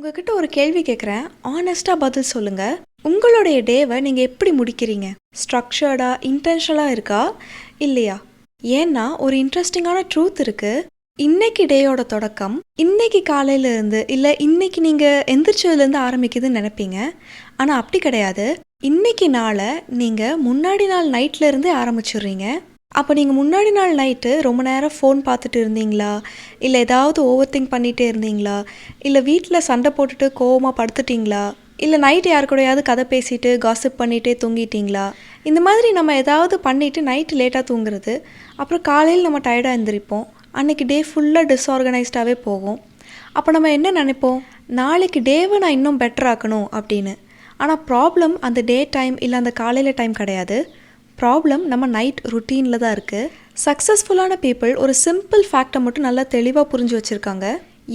உங்ககிட்ட ஒரு கேள்வி கேட்குறேன். ஆனஸ்டா பதில் சொல்லுங்க. உங்களுடைய டேவை நீங்க எப்படி முடிக்கிறீங்க? ஸ்ட்ரக்சர்டா, இன்டென்ஷனலா இருக்கா? இல்லையா? ஏன்னா ஒரு இன்ட்ரெஸ்டிங்கான ட்ரூத் இருக்கு. இன்னைக்கு டேயோட தொடக்கம் இன்னைக்கு காலையில இருந்து இல்ல இன்னைக்கு நீங்க எந்திரிச்சதுலேருந்து ஆரம்பிக்குதுன்னு நினைப்பீங்க. ஆனா அப்படி கிடையாது. இன்னைக்கு நாளை நீங்க முன்னாடி நாள் நைட்ல இருந்தே ஆரம்பிச்சிடுறீங்க. அப்போ நீங்கள் முன்னாடி நாள் நைட்டு ரொம்ப நேரம் ஃபோன் பார்த்துட்டு இருந்தீங்களா, இல்லை ஏதாவது ஓவர் திங்க் பண்ணிகிட்டே இருந்தீங்களா, இல்லை வீட்டில் சண்டை போட்டுட்டு கோவமாக படுத்துட்டிங்களா, இல்லை நைட்டு யாரு கூடயாவது கதை பேசிட்டு காசிப் பண்ணிகிட்டே தூங்கிட்டீங்களா? இந்த மாதிரி நம்ம ஏதாவது பண்ணிவிட்டு நைட்டு லேட்டாக தூங்குறது, அப்புறம் காலையில் நம்ம டயர்டாக எழுந்திரிப்போம். அன்றைக்கி டே ஃபுல்லாக டிஸ்ஆர்கனைஸ்டாகவே போகும். அப்போ நம்ம என்ன நினைப்போம், நாளைக்கு டேவை நான் இன்னும் பெட்டர் ஆக்கணும் அப்படின்னு. ஆனால் ப்ராப்ளம் அந்த டே டைம் இல்லை அந்த காலையில் டைம் கிடையாது. ப்ராப்ளம் நம்ம நைட் ருட்டீனில் தான் இருக்குது. சக்ஸஸ்ஃபுல்லான பீப்புள் ஒரு சிம்பிள் ஃபேக்டை மட்டும் நல்லா தெளிவாக புரிஞ்சு வச்சுருக்காங்க.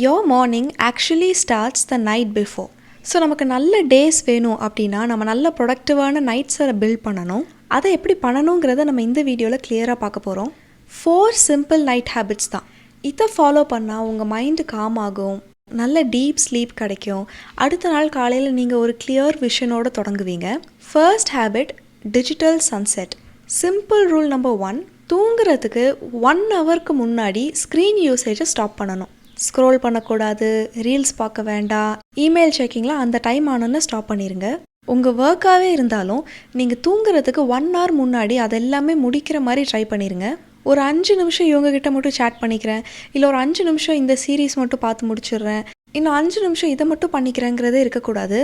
Your morning actually starts the night before. So நமக்கு நல்ல டேஸ் வேணும் அப்படின்னா நம்ம நல்ல ப்ரொடக்டிவான நைட்ஸை பில்ட் பண்ணணும். அதை எப்படி பண்ணணுங்கிறத நம்ம இந்த வீடியோவில் கிளியராக பார்க்க போகிறோம். 4 சிம்பிள் நைட் ஹேபிட்ஸ் தான். இதை ஃபாலோ பண்ணால் உங்கள் மைண்டு காம் ஆகும், நல்ல டீப் ஸ்லீப் கிடைக்கும். அடுத்த நாள் காலையில் நீங்கள் ஒரு கிளியர் விஷனோடு தொடங்குவீங்க. First habit, digital sunset. Simple rule number 1, தூங்குறதுக்கு 1 ஹவருக்கு முன்னாடி ஸ்க்ரீன் யூசேஜை ஸ்டாப் பண்ணணும். ஸ்க்ரோல் பண்ணக்கூடாது, ரீல்ஸ் பார்க்க வேண்டாம், இமெயில் செக்கிங்லாம் அந்த டைம் ஆனோன்னு ஸ்டாப் பண்ணிடுங்க. உங்கள் ஒர்க்காகவே இருந்தாலும் நீங்கள் தூங்குறதுக்கு 1 ஹவர் முன்னாடி அதெல்லாமே முடிக்கிற மாதிரி ட்ரை பண்ணிடுங்க. ஒரு 5 நிமிஷம் இவங்ககிட்ட மட்டும் சேட் பண்ணிக்கிறேன், இல்லை ஒரு 5 நிமிஷம் இந்த சீரீஸ் மட்டும் பார்த்து முடிச்சிடுறேன், இன்னும் 5 நிமிஷம் இதை மட்டும் பண்ணிக்கிறேங்கிறதே இருக்கக்கூடாது.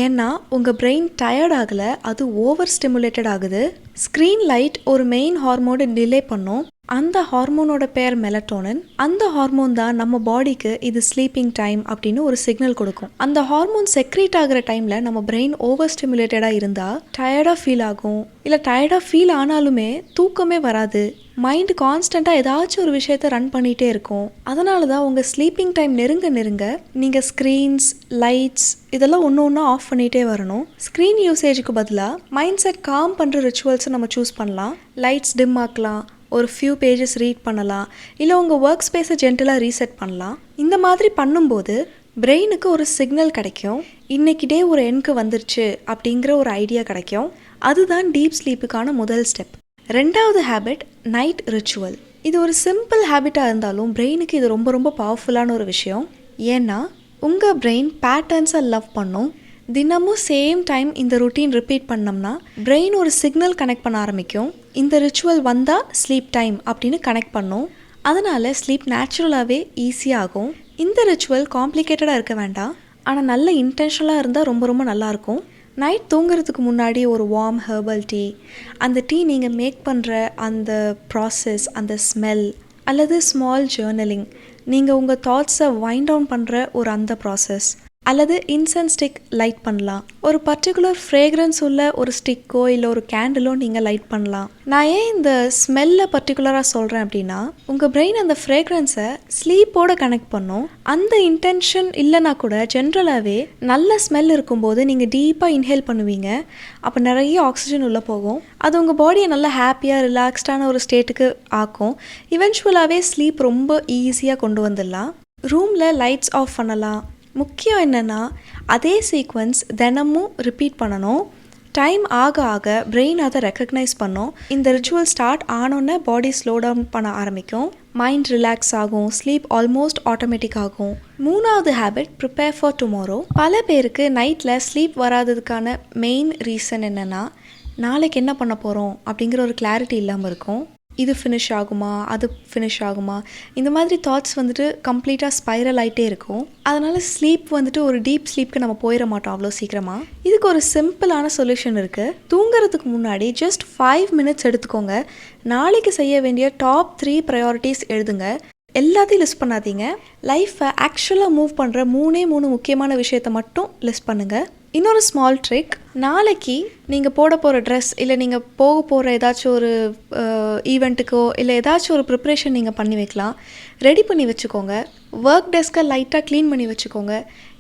ஏன்னா உங்கள் பிரெயின் டயர்ட் ஆகலை, அது ஓவர் ஸ்டிமுலேட்டட் ஆகுது. ஸ்க்ரீன் லைட் ஒரு மெயின் ஹார்மோனை டிலே பண்ணும். அந்த ஹார்மோனோட பேர் மெலட்டோனின். அந்த ஹார்மோன் தான் நம்ம பாடிக்கு இது ஸ்லீப்பிங் டைம் அப்படின்னு ஒரு சிக்னல் கொடுக்கும். அந்த ஹார்மோன் செக்ரீட் ஆகிற டைமில் நம்ம பிரெயின் ஓவர் ஸ்டிமுலேட்டடாக இருந்தால் டயர்டாக ஃபீல் ஆகும். இல்லை டயர்டாக ஃபீல் ஆனாலுமே தூக்கமே வராது. மைண்டு கான்ஸ்டண்ட்டாக ஏதாச்சும் ஒரு விஷயத்தை ரன் பண்ணிகிட்டே இருக்கும். அதனால தான் உங்கள் ஸ்லீப்பிங் டைம் நெருங்க நீங்கள் ஸ்க்ரீன்ஸ், லைட்ஸ் இதெல்லாம் ஒன்று ஒன்றா ஆஃப் பண்ணிகிட்டே வரணும். ஸ்க்ரீன் யூசேஜுக்கு பதிலாக மைண்ட் செட் காம் பண்ணுற ரிச்சுவல்ஸை நம்ம சூஸ் பண்ணலாம். லைட்ஸ் டிம் ஆக்கலாம், ஒரு ஃபியூ பேஜஸ் ரீட் பண்ணலாம், இல்லை உங்கள் ஒர்க் ஸ்பேஸை ஜென்டலாக ரீசெட் பண்ணலாம். இந்த மாதிரி பண்ணும்போது பிரெயினுக்கு ஒரு சிக்னல் கிடைக்கும், இன்னைக்கு டே ஒரு எண்ணுக்கு வந்துருச்சு அப்படிங்கிற ஒரு ஐடியா கிடைக்கும். அதுதான் டீப் ஸ்லீப்புக்கான முதல் ஸ்டெப். ரெண்டாவது ஹேபிட், நைட் ரிச்சுவல். இது ஒரு சிம்பிள் ஹேபிட்டாக இருந்தாலும் பிரெயினுக்கு இது ரொம்ப ரொம்ப பவர்ஃபுல்லான ஒரு விஷயம். ஏன்னா உங்கள் பிரெயின் பேட்டர்ன்ஸை லவ் பண்ணும். தினமும் சேம் டைம் இந்த ருட்டீன் ரிப்பீட் பண்ணோம்னா பிரெயின் ஒரு சிக்னல் கனெக்ட் பண்ண ஆரம்பிக்கும். இந்த ரிச்சுவல் வந்தால் ஸ்லீப் டைம் அப்படின்னு கனெக்ட் பண்ணும். அதனால் ஸ்லீப் நேச்சுரலாகவே ஈஸியாகும். இந்த ரிச்சுவல் காம்ப்ளிகேட்டடாக இருக்க வேண்டாம், ஆனால் நல்ல இன்டென்ஷனலாக இருந்தால் ரொம்ப ரொம்ப நல்லாயிருக்கும். நைட் தூங்குறதுக்கு முன்னாடி ஒரு வார்ம் ஹெர்பல் டீ, அந்த டீ நீங்கள் மேக் பண்ணுற அந்த ப்ராசஸ், அந்த ஸ்மெல், அல்லது ஸ்மால் ஜேர்னலிங், நீங்கள் உங்கள் தாட்ஸை வைண்ட் டவுன் பண்ணுற ஒரு அந்த ப்ராசஸ், அல்லது இன்சென்ஸ் ஸ்டிக் லைட் பண்ணலாம். ஒரு பர்டிகுலர் ஃப்ரேக்ரன்ஸ் உள்ள ஒரு ஸ்டிக்கோ இல்லை ஒரு கேண்டிலோ நீங்கள் லைட் பண்ணலாம். நான் ஏன் இந்த ஸ்மெல்லை பர்டிகுலராக சொல்கிறேன் அப்படின்னா, உங்கள் பிரெயின் அந்த ஃப்ரேக்ரன்ஸை ஸ்லீப்போடு கனெக்ட் பண்ணும். அந்த இன்டென்ஷன் இல்லைனா கூட ஜென்ரலாகவே நல்ல ஸ்மெல் இருக்கும்போது நீங்கள் டீப்பாக இன்ஹேல் பண்ணுவீங்க. அப்போ நிறைய ஆக்சிஜன் உள்ளே போகும். அது உங்கள் பாடியை நல்லா ஹாப்பியாக ரிலாக்ஸ்டான ஒரு ஸ்டேட்டுக்கு ஆக்கும். இவென்ச்சுவலாகவே ஸ்லீப் ரொம்ப ஈஸியாக கொண்டு வந்துடலாம். ரூமில் லைட்ஸ் ஆஃப் பண்ணலாம். முக்கியம் என்னென்னா அதே சீக்வன்ஸ் தினமும் ரிப்பீட் பண்ணணும். டைம் ஆக ஆக பிரெயின் அதை ரெக்கக்னைஸ் பண்ணும். இந்த ரிச்சுவல் ஸ்டார்ட் ஆனோன்னே பாடி ஸ்லோ டவுன் பண்ண ஆரம்பிக்கும். மைண்ட் ரிலாக்ஸ் ஆகும், ஸ்லீப் ஆல்மோஸ்ட் ஆட்டோமேட்டிக் ஆகும். மூணாவது ஹேபிட், ப்ரிப்பேர் ஃபார் டுமாரோ. பல பேருக்கு நைட்டில் ஸ்லீப் வராததுக்கான மெயின் ரீசன் என்னென்னா, நாளைக்கு என்ன பண்ண போகிறோம் அப்படிங்கிற ஒரு கிளாரிட்டி இல்லாமல் இருக்கும். இது ஃபினிஷ் ஆகுமா, அது ஃபினிஷ் ஆகுமா, இந்த மாதிரி தாட்ஸ் வந்துட்டு கம்ப்ளீட்டாக ஸ்பைரல் ஆகிட்டே இருக்கும். அதனால் ஸ்லீப் வந்துட்டு ஒரு டீப் ஸ்லீப்க்கு நம்ம போயிட மாட்டோம் அவ்வளோ சீக்கிரமாக. இதுக்கு ஒரு சிம்பிளான சொல்யூஷன் இருக்குது. தூங்குறதுக்கு முன்னாடி ஜஸ்ட் 5 மினிட்ஸ் எடுத்துக்கோங்க. நாளைக்கு செய்ய வேண்டிய டாப் 3 ப்ரையாரிட்டிஸ் எழுதுங்க. எல்லாத்தையும் லிஸ்ட் பண்ணாதீங்க. லைஃப்பை ஆக்சுவலாக மூவ் பண்ணுற 3 முக்கியமான விஷயத்தை மட்டும் லிஸ்ட் பண்ணுங்கள். இன்னொரு ஸ்மால் ட்ரிக், நாளைக்கு நீங்கள் போட போகிற ட்ரெஸ் இல்லை நீங்கள் போக போகிற ஏதாச்சும் ஒரு ஈவெண்ட்டுக்கோ இல்லை ஏதாச்சும் ஒரு ப்ரிப்ரேஷன் நீங்கள் பண்ணி வைக்கலாம். ரெடி பண்ணி வச்சுக்கோங்க. ஒர்க் டெஸ்க்கை லைட்டாக க்ளீன் பண்ணி வச்சுக்கோங்க.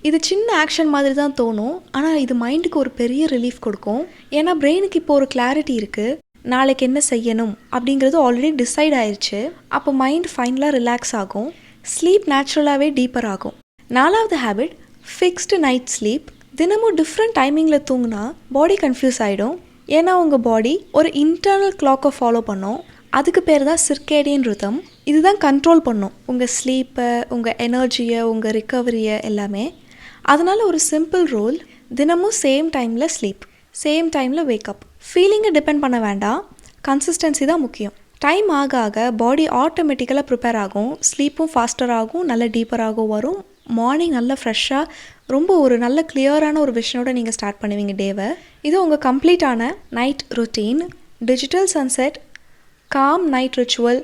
இது சின்ன ஆக்ஷன் மாதிரி தான் தோணும், ஆனால் இது மைண்டுக்கு ஒரு பெரிய ரிலீஃப் கொடுக்கும். ஏன்னா பிரெயினுக்கு இப்போ ஒரு கிளாரிட்டி இருக்குது, நாளைக்கு என்ன செய்யணும் அப்படிங்கிறது ஆல்ரெடி டிசைட் ஆயிடுச்சு. அப்போ மைண்ட் ஃபைனலாக ரிலாக்ஸ் ஆகும், ஸ்லீப் நேச்சுரலாகவே டீப்பர் ஆகும். 4வது ஹேபிட், ஃபிக்ஸ்டு நைட் ஸ்லீப். தினமும் டிஃப்ரெண்ட் டைமிங்கில் தூங்கினா பாடி கன்ஃபியூஸ் ஆகிடும். ஏன்னா உங்கள் பாடி ஒரு இன்டர்னல் கிளாக்கை ஃபாலோ பண்ணும். அதுக்கு பேர் தான் சிர்கேடியன் ரிதம். இதுதான் கண்ட்ரோல் பண்ணும் உங்கள் ஸ்லீப்பை, உங்கள் எனர்ஜியை, உங்கள் ரிக்கவரியை எல்லாமே. அதனால் ஒரு சிம்பிள் ரூல்: தினமும் சேம் டைமில் ஸ்லீப், சேம் டைமில் வேக்கப். ஃபீலிங்கை டிபெண்ட் பண்ண வேண்டாம், கன்சிஸ்டன்சி தான் முக்கியம். டைம் ஆக ஆக பாடி ஆட்டோமேட்டிக்கலாக ப்ரிப்பேர் ஆகும், ஸ்லீப்பும் ஃபாஸ்டர் ஆகும், நல்ல டீப்பராகவும் வரும். மார்னிங் நல்ல ஃப்ரெஷ்ஷாக, ரொம்ப ஒரு நல்ல கிளியரான ஒரு விஷனோட நீங்கள் ஸ்டார்ட் பண்ணுவீங்க டேவை. இது உங்கள் கம்ப்ளீட்டான night routine. Digital sunset, calm night ritual,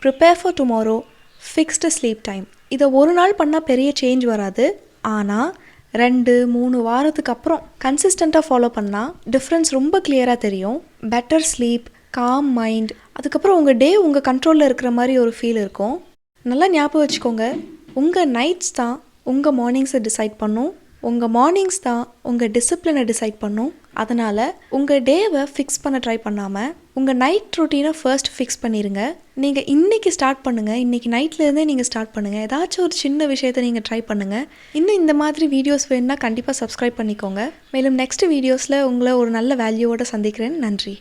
prepare for tomorrow, fixed sleep time. இதை ஒரு நாள் பண்ணால் பெரிய சேஞ்ச் வராது. ஆனால் 2-3 வாரத்துக்கு அப்புறம் கன்சிஸ்டண்ட்டாக ஃபாலோ பண்ணால் டிஃப்ரென்ஸ் ரொம்ப கிளியராக தெரியும். பெட்டர் ஸ்லீப், காம் மைண்ட், அதுக்கப்புறம் உங்கள் டே உங்கள் கண்ட்ரோலில் இருக்கிற மாதிரி ஒரு ஃபீல் இருக்கும். நல்லா ஞாபகம் வச்சுக்கோங்க, உங்கள் நைட்ஸ் தான் உங்கள் மார்னிங்ஸை டிசைட் பண்ணும், உங்கள் மார்னிங்ஸ் தான் உங்கள் டிசிப்ளினை டிசைட் பண்ணும். அதனால் உங்கள் டேவை ஃபிக்ஸ் பண்ண ட்ரை பண்ணாமல் உங்கள் நைட் ரொட்டீனை ஃபர்ஸ்ட் ஃபிக்ஸ் பண்ணிடுங்க. நீங்கள் இன்றைக்கி ஸ்டார்ட் பண்ணுங்கள், இன்றைக்கி நைட்லேருந்தே நீங்கள் ஸ்டார்ட் பண்ணுங்கள். ஏதாச்சும் ஒரு சின்ன விஷயத்தை நீங்கள் ட்ரை பண்ணுங்கள். இன்னும் இந்த மாதிரி வீடியோஸ் வேணுன்னா கண்டிப்பாக சப்ஸ்கிரைப் பண்ணிக்கோங்க. மேலும் நெக்ஸ்ட் வீடியோஸில் உங்களை ஒரு நல்ல வேல்யூவோடு சந்திக்கிறேன். நன்றி.